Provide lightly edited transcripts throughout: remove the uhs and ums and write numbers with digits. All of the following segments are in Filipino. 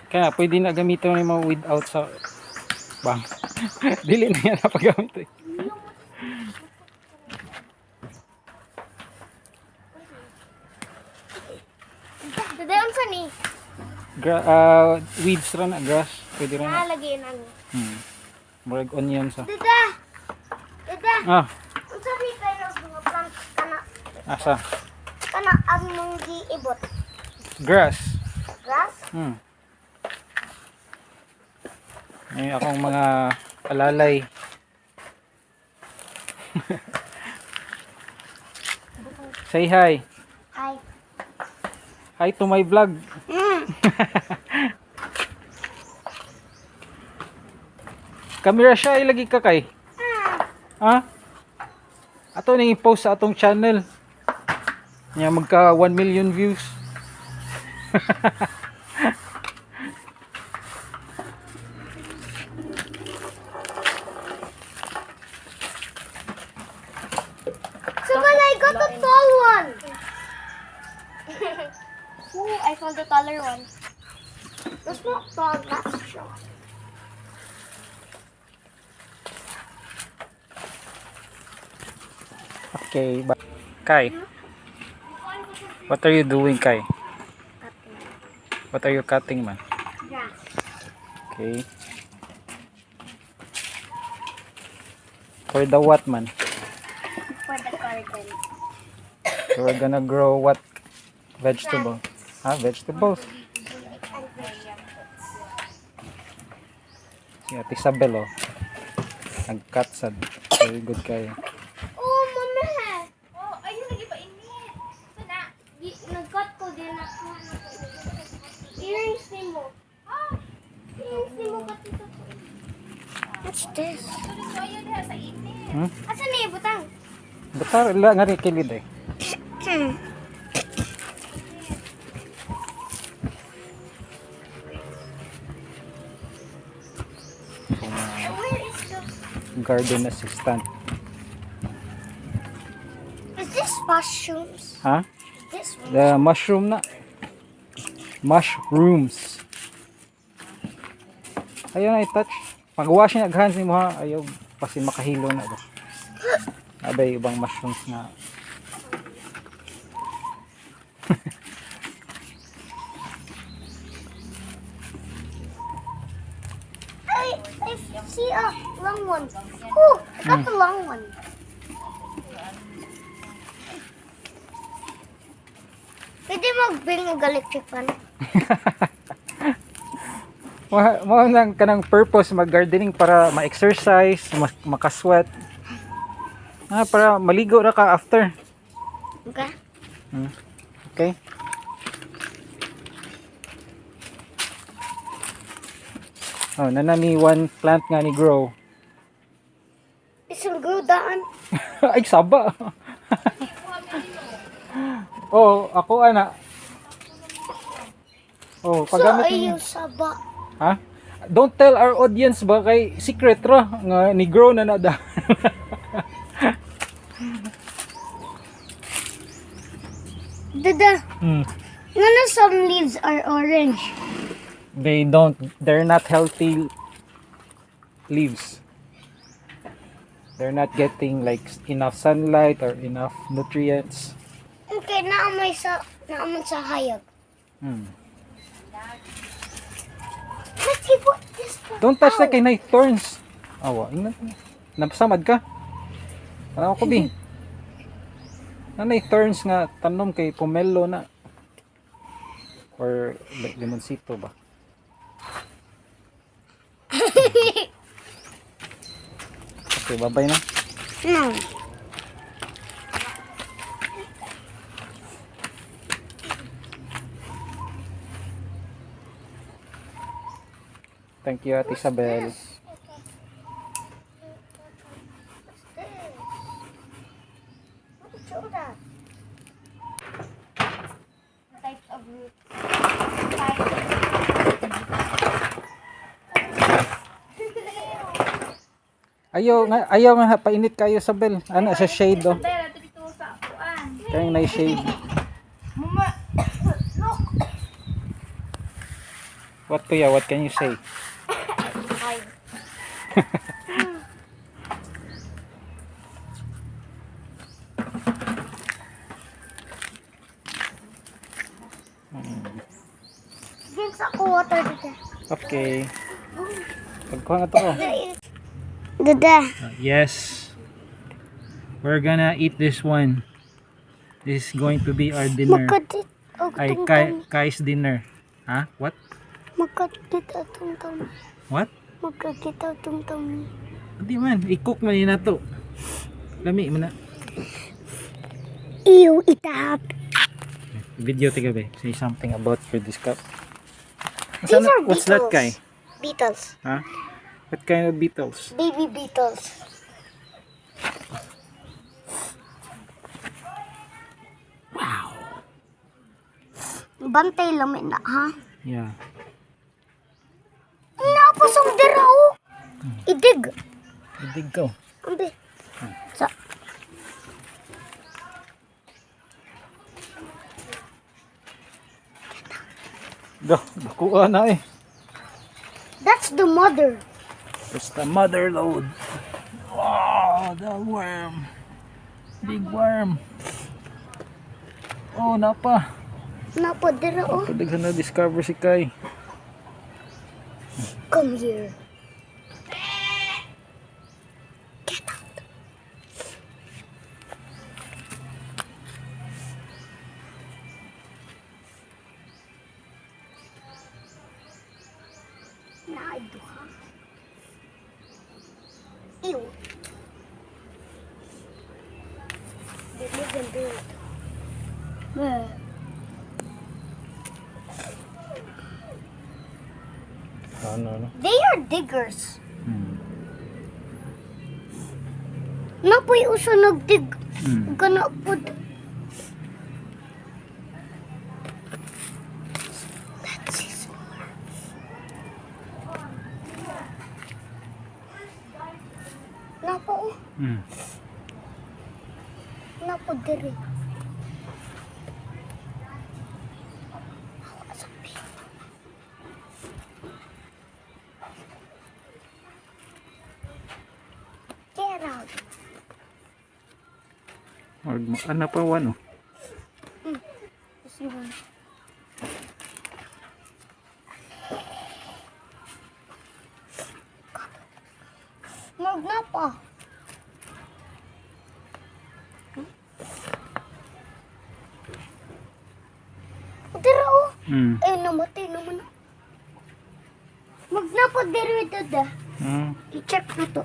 Kaya pwede na gamitin mo yung mga without sa bang. Dili na yan napagamit eh. Dadayon sa ni. Weeds ra na, grass. Pwede ra na. Nalagyan ang. Murag onion sa. Dada. Dada. Ah, Unsa ni kayo mga plant kana? asa? Kana ang mong giibot. Grass. Grass? Ay, akong mga alalay. Say hi. Hi. Hi to my vlog. Kamera siya ilagi ka kay. Ha? Ato nang i-post sa atong channel. Nya magka 1 million views. So when I got the tall one. Ooh, I found the taller one. That's not tall, that's short. Okay, Kai. What are you doing, Kai? What are you cutting, man? Grass. Okay. For the what, man? For the garden. So we're gonna grow what vegetable? Vegetables. And vegetables. Si Ate Isabel, oh. Nag-cut sad. Very good kayo. Oh, mama. Oh, ayun lagi pa init. Sana, nag-cut ko din ako. Earrings ni mo. Earrings ni mo kat ito. What's this? Asa ni butang? Betar, ila nga rin kilid eh. Where is the... Garden assistant. Is this mushrooms? Ha? This one? The mushroom na. Mushrooms. Ayaw na i-touch. Pag-wash niya aghan ni mo ha. Ayaw kasi makahilo na ba. Abay ibang mushrooms na. I see a long one. Oh, got the long one. Pwede mag-bring ng electric fan. Mo nang kanang purpose mag-gardening para ma-exercise, makasweat. Para maligo ra ka after. Okay? Okay? Oh, nanani one plant nga ni grow. Isang grow daan. Ay, saba. Oh, ako ana. Oh, So, paggamit ay ni yung saba. ha? Don't tell our audience ba kay secret ra nga ni grow na nada. Dada, none some leaves are orange. They're not healthy leaves. They're not getting like enough sunlight or enough nutrients. Okay, naamoy sa hayag. Let's see what this one. Don't touch that kay na thorns. Awa, ingat. Napasamad ka? Ano ko bi? Nanay thorns nga tanom kay pomelo na. Or limoncito ba? Okay, babay na. No. Thank you, Ate Isabel. Types of roots. Ayaw nga painit kayo, Isabel. Ano sa shade oh. Kaya na shade. Mama, look. What kuya? What can you say? Hi. Drink ako water dito. Okay. Pagkuha na to ko. Dada. Yes. We're gonna eat this one. This is going to be our dinner. Magkadit. Ay, Kai's dinner. Ha? What? Magkadit atong tami. What? Magkadit atong tami. Hindi man. I-cook man yun na to. Lami mo na. Ew, itap. Video tiga be. Say something about your this cup. These are What's that, Kai? Beetles. Huh? What kind of beetles? Baby beetles. Wow. Bantay lamin na, ha? Yeah. Napasong dira, oh. Idig. Idig ko. Ambi. Sa. Nakuha na eh. That's the mother. It's the mother load. Wow, the worm. Big worm. Oh, napa. Napa dira, oh. Padaghan na discover si Kai. Come here. Get out. Naiduha. Ew. Dili ganda ito. Ano. They are diggers. Hmm. Napoy uso nagdig. Hmm. Gana pud. That's his more. Napo, oh. Hmm. Napo diri. Get out. Ano pa one oh. This one. Magnapa. Dira, oh. Hmm. Ay, namatay naman. Magnapa diri dada. Hmm. I-check na to.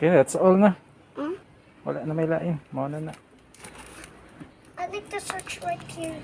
Okay, that's all na. Hmm? Wala na may lain. Mauna na. I like to search right here.